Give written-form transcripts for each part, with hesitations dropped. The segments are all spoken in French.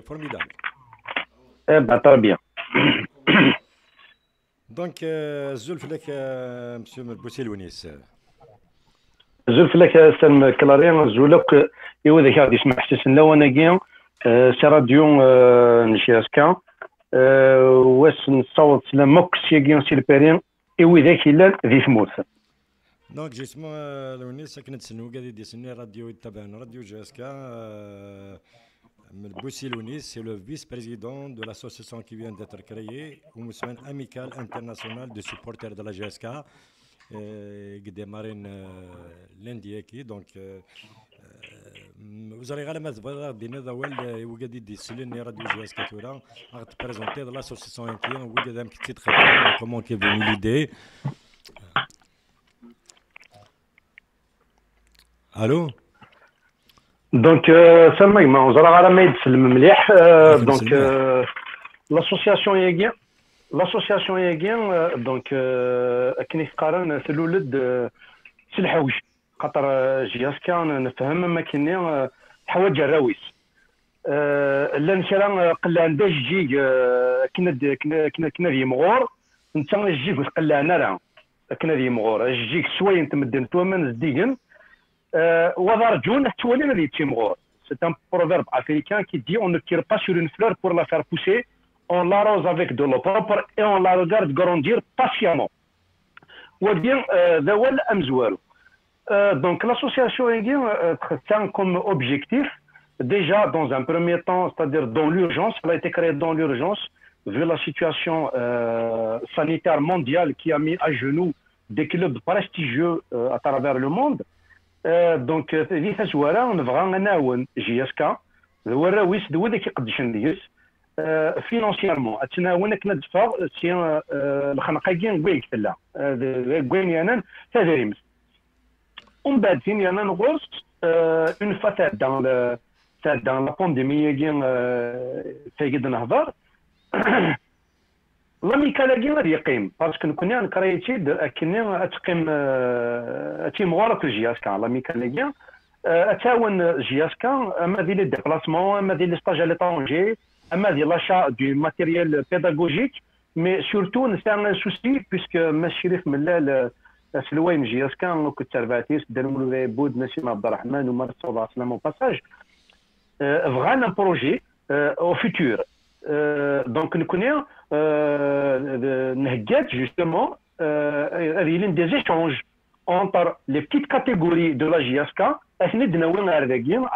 formidable. Eh ben, très bien. دونك الزلف لك مسيو بوسيلونيس. زلف لك سلم كلاريان زولك يوذا غادي يسمع حسس وانا كيا سي راديو نشياسكا واس نصوت سلام موك سي كيا سي البيرين يوذا كيلان ذي ثموت. دونك جسم لونيس كنت سنو قاعد يدسني راديو يتبعنا راديو جاسكا. Boussi-Lounis, c'est le vice-président de l'association qui vient d'être créée, une amicale internationale de supporters de la GSK, qui démarre lundi. Donc, vous allez regarder mes d'awel ou gadi di Céline Radio GSK Toura, à te présenter de l'association qui est ou gadi un petit titre comment est venue l'idée. Allô? Donc, Salma, on a ramé de Mliah. Donc, l'association Yagien, donc, كني قارن في الولد سلحوش خاطر جياسكا نفهم ما كاين حوايج الراويس لا نشرا قل عندها جيج كنا ذي مغور انت الجيج قل عنا راه كنا ذي مغور الجيج سواين تمدن تومن زديقن وضرجون حتولي الذي تيمغور. C'est un proverbe africain qui dit on ne tire pas sur une fleur pour la faire pousser, on l'arrose avec de l'eau propre et on la regarde grandir patiemment. Ou bien Dawal Amzoual. Donc l'association tient comme objectif, déjà dans un premier temps, c'est-à-dire dans l'urgence, elle a été créée dans l'urgence, vu la situation sanitaire mondiale qui a mis à genoux des clubs prestigieux à travers le monde. دونك في تزواره نبغى نعاون GSK هو الراويس هو اللي كيقدشن ديس فينانسيرمون تناون كنا دفع سي الخنقاكين ويك لا وين يعني هذا ريمس ومن بعد فين يعني نغرس اون فوا dans la pandémie كين تايد نهضر لاميكال كين غادي يقيم باسكو كنا نكريتي كنا تقيم تيم غورك GSK لاميكال كين اتاون GSK اما ديال لي ديبلاسمون اما ديال لي ستاج على طونجي اما ديال لاشا دو ماتيريال بيداغوجيك مي سورتو نسان سوسي بيسك ماشي من سلوين GSK كنت ترباتيس داروا بود نسيم عبد الرحمن ومر صلى الله عليه وسلم او باساج فغانا بروجي او فيتور دونك نكوني نهجات justement l'une des échanges entre les petites catégories de la GSK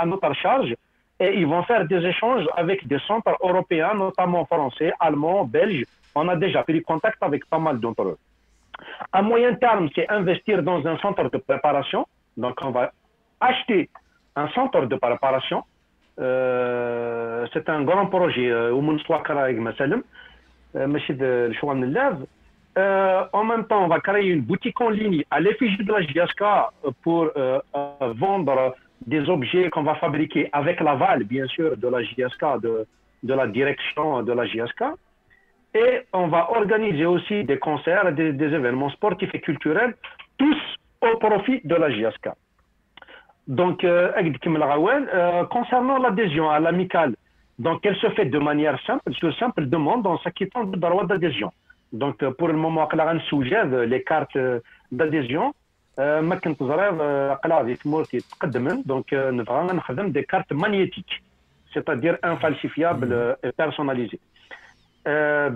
à notre charge et ils vont faire des échanges avec des centres européens, notamment français, allemands, belges. On a déjà pris contact avec pas mal d'entre eux. À moyen terme, c'est investir dans un centre de préparation. Donc, on va acheter un centre de préparation. C'est un grand projet. En même temps, on va créer une boutique en ligne à l'effigie de la GSK pour vendre des objets qu'on va fabriquer avec l'aval, bien sûr, de la GSK, de la direction de la GSK. Et on va organiser aussi des concerts, des événements sportifs et culturels, tous au profit de la GSK. Donc, concernant l'adhésion à l'amicale, donc elle se fait de manière simple, sur simple demande, en s'acquittant du droit d'adhésion. Donc, pour le moment, les cartes d'adhésion, donc des cartes magnétiques, c'est-à-dire infalsifiables et personnalisées.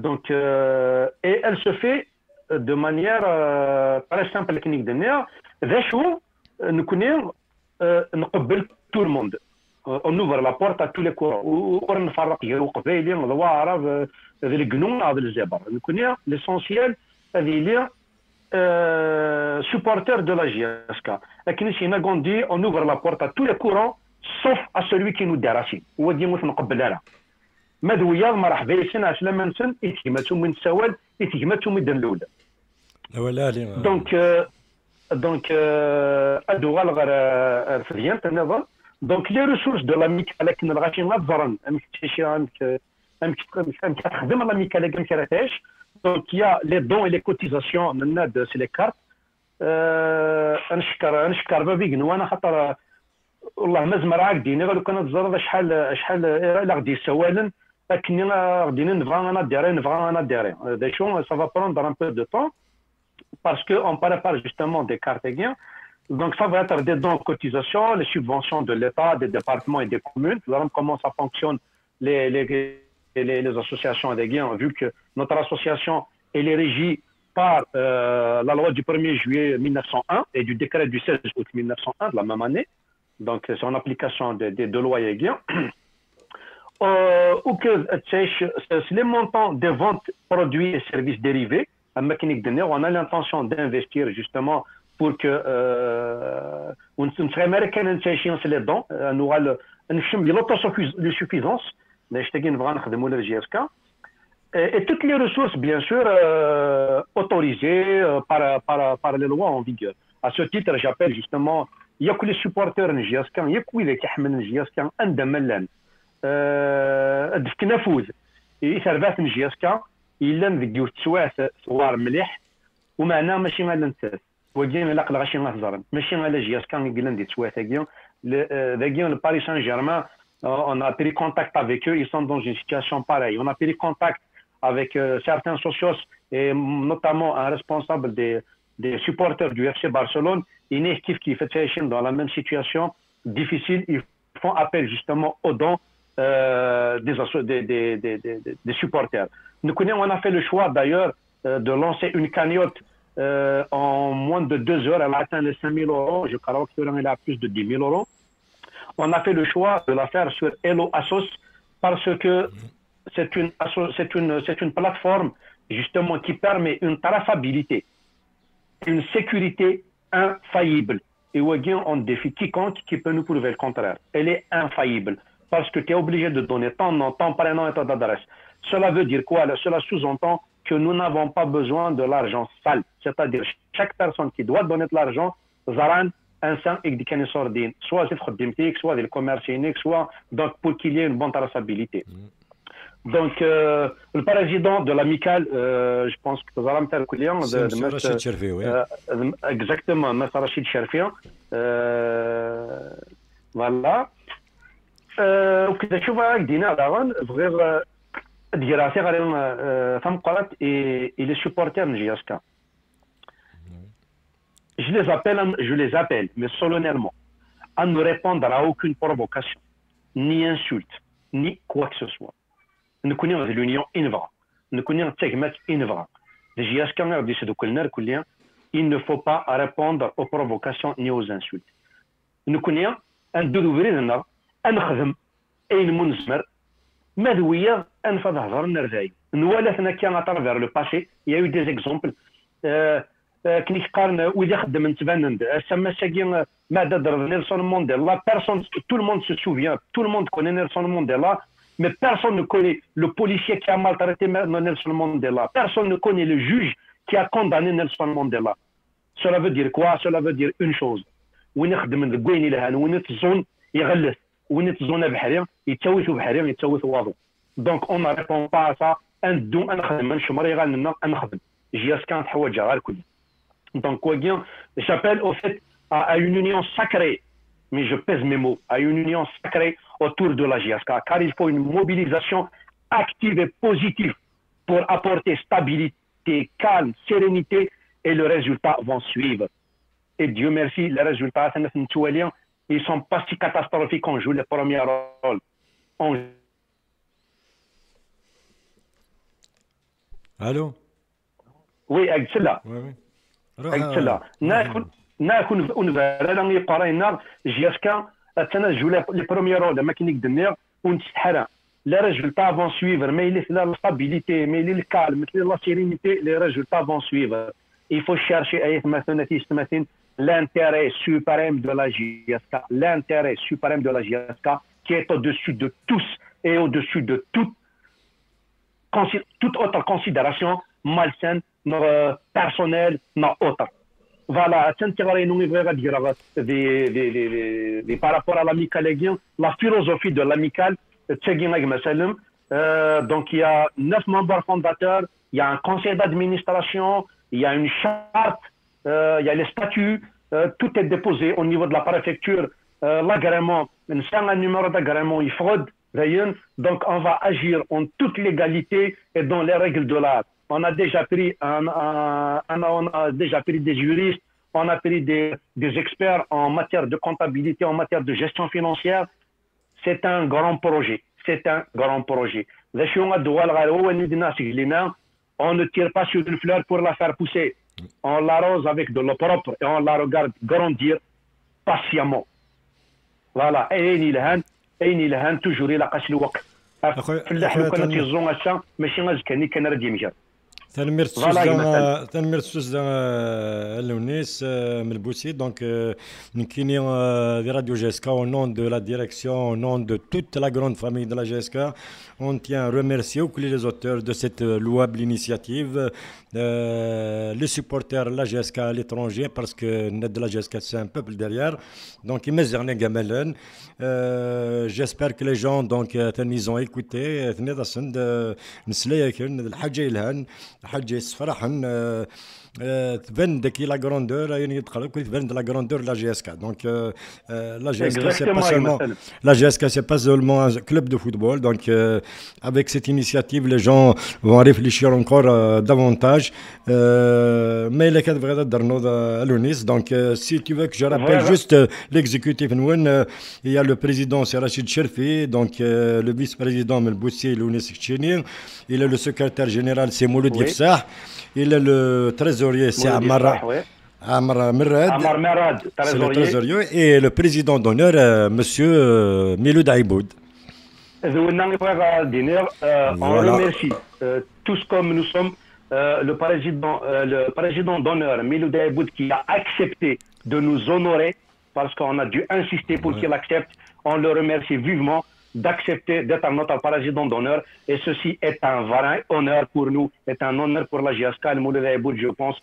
Donc, et elle se fait de manière très simple, clinique de nerfs. Nous connaissons tout le monde. On ouvre la porte à tous les courants. On فرق قبايلي ضواعر القنون هذا الجبر. Nous connaissons l'essentiel هذه supporters de la GSK. لكن سينا غوندي on ouvre la porte à tous les courants sauf à celui qui nous déracine. هو دي موت نقبل لها. مدويا مرحبا يسن عسلا منسن اتهمتهم من سوال اتهمتهم من الاولى. دونك ادوغال غير فديان تنظر. Donc les ressources de l'amicale qui nous rachètent donc il y a les dons et les cotisations c'est les cartes نشكر بابي وانا خاطر والله مازال راك ديني غير كان تزرد شحال الا غادي يسوالن لكن غادي نبغى انا ديري دي شو ça va prendre un peu de temps parce que on prépare justement des cartes gains. Donc ça va être des dons de cotisation, les subventions de l'État, des départements et des communes. Voilà comment ça fonctionne les associations des gains, vu que notre association elle est régie par la loi du 1er juillet 1901 et du décret du 16 août 1901 de la même année. Donc c'est en application de lois et gains. Ou que c'est les montants des ventes produits et services dérivés. On a l'intention d'investir justement pour que on serait américain c'est les dons nous l'autosuffisance et toutes les ressources bien sûr autorisées par les lois en vigueur. À ce titre j'appelle justement il y a que les supporters نجياسكا il y a que les كيحمل نجياسكا عندهم ملان نفوذ يسربات نجياسكا إلا نذكيو تسواس صوار مليح ومعنا ماشي غالا نتاس وجينا لا غاشي نهضر ماشي غالا جياسكا يقول ندير تسواس ذاكيا le Paris Saint-Germain on a pris contact avec eux ils sont dans une situation pareille on a pris contact avec certains socios et notamment un responsable des supporters du FC Barcelone une équipe qui fait dans la même situation difficile ils font appel justement aux dons des supporters. Nous connaissons, on a fait le choix d'ailleurs de lancer une cagnotte en moins de 2 heures. Elle a atteint les 5 000 euros. Je crois qu'elle a plus de 10 000 euros. On a fait le choix de la faire sur Hello Assos parce que c'est une plateforme justement qui permet une traçabilité, une sécurité infaillible. Et on défie quiconque qui peut nous prouver le contraire. Elle est infaillible. Parce que tu es obligé de donner ton nom, ton prénom et ton adresse. Cela veut dire quoi? Cela sous-entend que nous n'avons pas besoin de l'argent sale. C'est-à-dire chaque personne qui doit donner de l'argent, Zaran, instant, soit c'est soit le commerce unique, soit donc pour qu'il y ait une bonne traçabilité. Donc, le président de l'amicale, je pense que Zaran Terkoulian, Rachid Cherfi, oui. Exactement, M. Rachid Cherfi. Voilà. وكذا شوف دينا داغون بغير دراسه غير فهم قرات et les supporters de JSK. Je les appelle mais solennellement à ne répondre à aucune provocation ni insulte ni quoi que ce soit. Nous connaissons l'union invra. Nous connaissons تجمع invra. JSK غادي يسدو كلنا كليا il ne faut pas répondre aux provocations ni aux insultes. Nous connaissons un دوفرينا نخدم اين منزمر مذويه انفض هضر نرفاي نوالثنا كان اترفير لو باسي يا يو دي زيكزومبل كني قارن وإذا خدم نتبان سما ساكي ما دار نيلسون مانديلا personne tout le monde se souvient tout le monde connaît Nelson Mandela mais personne ne connaît le policier qui a maltraité Nelson Mandela personne ne connaît le juge qui a condamné Nelson Mandela. Cela veut dire quoi? Cela veut dire une chose وين خدم ذكوين لهان وين تزون يغلس وين تزون بحريم يتسوثوا بحريم يتسوثوا واضو. Donc on ne répond pas à ça ندو نخدم نشمري غننا نخدم جياس كانت حوايجها غير كل. Donc quoi bien j'appelle au fait à une union sacrée mais je pèse mes mots à une union sacrée autour de la JSK car il faut une mobilisation active et positive pour apporter stabilité, calme, sérénité et le résultat vont suivre. Et Dieu merci, les résultats, ils ne sont pas si catastrophiques qu'on joue les premiers rôles. Allô? Oui, avec cela. Avec cela. Les premiers rôles, la mécanique de nerf, les résultats vont suivre. Mais il y a la stabilité, mais il y a le calme, mais il y a la sérénité, les résultats vont suivre. Il faut chercher l'intérêt suprême de la JSK, l'intérêt suprême de la JSK qui est au-dessus de tous et au-dessus de toute autre considération malsaine, personnelle, non autre. Voilà, par rapport à l'amicale, la philosophie de l'amicale, donc il y a 9 membres fondateurs, il y a un conseil d'administration, il y a une charte, il y a les statuts, tout est déposé au niveau de la préfecture l'agrément, un numéro d'agrément, il fraude. Donc, on va agir en toute légalité et dans les règles de l'art. On a déjà pris, des juristes, on a pris des experts en matière de comptabilité, en matière de gestion financière. C'est un grand projet. C'est un grand projet. On ne tire pas sur une fleur pour la faire pousser. On l'arrose avec de l'eau propre et on la regarde grandir patiemment. Voilà. toujours il a cassé le wok. تنمير سوزا اللونيس من البوسي دونك نكيني دي راديو جيسكا au nom de la direction, au nom de toute la grande famille de la GSK, on tient à remercier les auteurs de cette louable initiative, les supporters de la GSK à l'étranger, parce que de la GSK c'est un peuple derrière, donc j'espère que les gens donc ils ont écouté حاجه يسفرحن تبان داك لا غراندور يعني يدخل تبان لا غراندور لا جي اس كا دونك لا جي اس كا سي با سeulement la GSK c'est pas seulement un club de football donc avec cette initiative les gens vont réfléchir encore davantage mais les cadres vraiment d'Arnaud Alounis donc si tu veux que je rappelle juste l'exécutif il y a le président c'est Rachid Cherfi donc le vice-président Melboussi Lounis Kchini il est le secrétaire général c'est Mouloud Yefsah il est le trésorier, c'est Amar Merad, c'est le trésorier, et le président d'honneur, monsieur Miloud Aïboud. On remercie tous comme nous sommes le président d'honneur, Miloud Aïboud, qui a accepté de nous honorer, parce qu'on a dû insister pour qu'il accepte. On le remercie vivement d'accepter d'être notre président d'honneur, et ceci est un vrai honneur pour nous, est un honneur pour la GSK. Le Moulay Aïboud, je pense,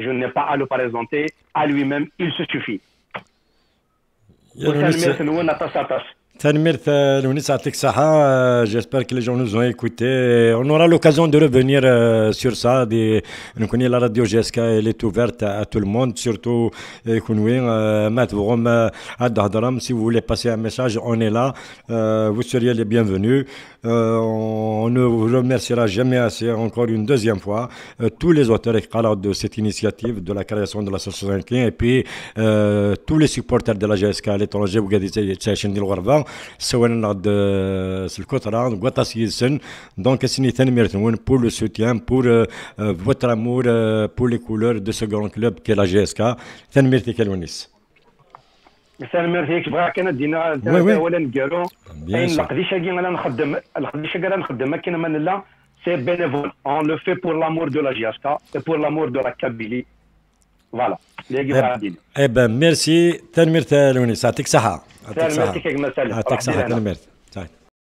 je n'ai pas à le présenter, à lui-même, il se suffit. J'espère que les gens nous ont écoutés. On aura l'occasion de revenir sur ça. On connaît la radio GSK, elle est ouverte à tout le monde, surtout si vous voulez passer un message, on est là. Vous seriez les bienvenus. On ne vous remerciera jamais assez, encore une deuxième fois, tous les auteurs et de cette initiative de la création de l'association et puis tous les supporters de la GSK à l'étranger. Vous avez dit donc pour le soutien, pour votre amour pour les couleurs de ce grand club qu'est la GSK. merci. بغا كان دينا اولا نديرو القديشه كي غنخدم القديشه كي غنخدم كاين من لا سي bénévole, on le fait pour l'amour de la GSK et pour l'amour de la Kabylie. Voilà. Eh ben merci. تنمير تالونيس يعطيك صحة. يعطيك صحة.